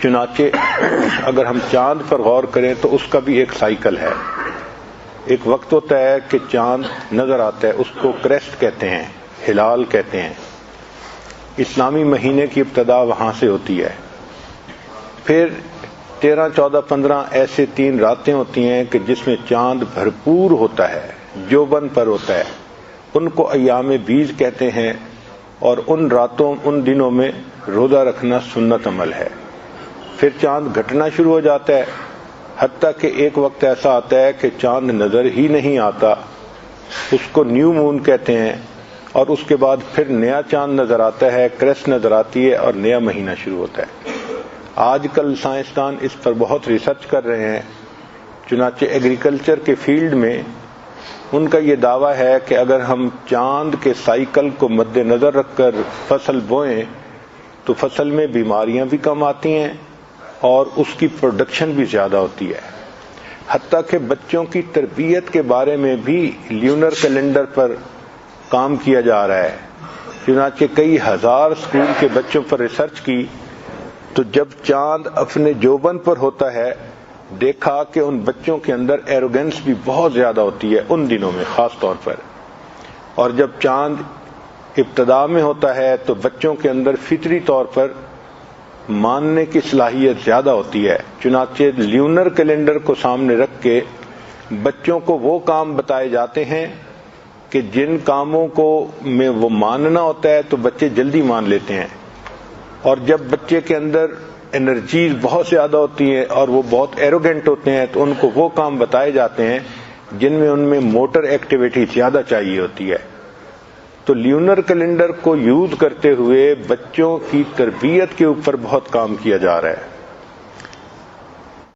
چنانچہ اگر ہم چاند پر غور کریں تو اس کا بھی ایک سائیکل ہے. ایک وقت ہوتا ہے کہ چاند نظر آتا ہے، اس کو کریسٹ کہتے ہیں، ہلال کہتے ہیں. اسلامی مہینے کی ابتدا وہاں سے ہوتی ہے. پھر 13، 14، 15 ایسے 3 راتیں ہوتی ہیں کہ جس میں چاند بھرپور ہوتا ہے، جوبن پر ہوتا ہے. ان کو ایام بیج کہتے ہیں، اور ان راتوں، ان دنوں میں روزہ رکھنا سنت عمل ہے. پھر چاند گھٹنا شروع ہو جاتا ہے، حتیٰ کہ ایک وقت ایسا آتا ہے کہ چاند نظر ہی نہیں آتا، اس کو نیو مون کہتے ہیں. اور اس کے بعد پھر نیا چاند نظر آتا ہے، کریسٹ نظر آتی ہے، اور نیا مہینہ شروع ہوتا ہے. آج کل سائنسدان اس پر بہت ریسرچ کر رہے ہیں. چنانچہ ایگریکلچر کے فیلڈ میں ان کا یہ دعویٰ ہے کہ اگر ہم چاند کے سائیکل کو مد نظر رکھ کر فصل بوئیں تو فصل میں بیماریاں بھی کم آتی ہیں اور اس کی پروڈکشن بھی زیادہ ہوتی ہے. حتیٰ کہ بچوں کی تربیت کے بارے میں بھی لیونر کیلنڈر پر کام کیا جا رہا ہے. چنانچہ کئی ہزار اسکول کے بچوں پر ریسرچ کی تو جب چاند اپنے جوبن پر ہوتا ہے دیکھا کہ ان بچوں کے اندر ایروگینس بھی بہت زیادہ ہوتی ہے ان دنوں میں خاص طور پر. اور جب چاند ابتدا میں ہوتا ہے تو بچوں کے اندر فطری طور پر ماننے کی صلاحیت زیادہ ہوتی ہے. چنانچہ لیونر کیلنڈر کو سامنے رکھ کے بچوں کو وہ کام بتائے جاتے ہیں کہ جن کاموں کو میں وہ ماننا ہوتا ہے تو بچے جلدی مان لیتے ہیں. اور جب بچے کے اندر انرجیز بہت زیادہ ہوتی ہیں اور وہ بہت ایروگینٹ ہوتے ہیں تو ان کو وہ کام بتائے جاتے ہیں جن میں ان میں موٹر ایکٹیویٹی زیادہ چاہیے ہوتی ہے. تو لیونر کیلنڈر کو یوز کرتے ہوئے بچوں کی تربیت کے اوپر بہت کام کیا جا رہا ہے.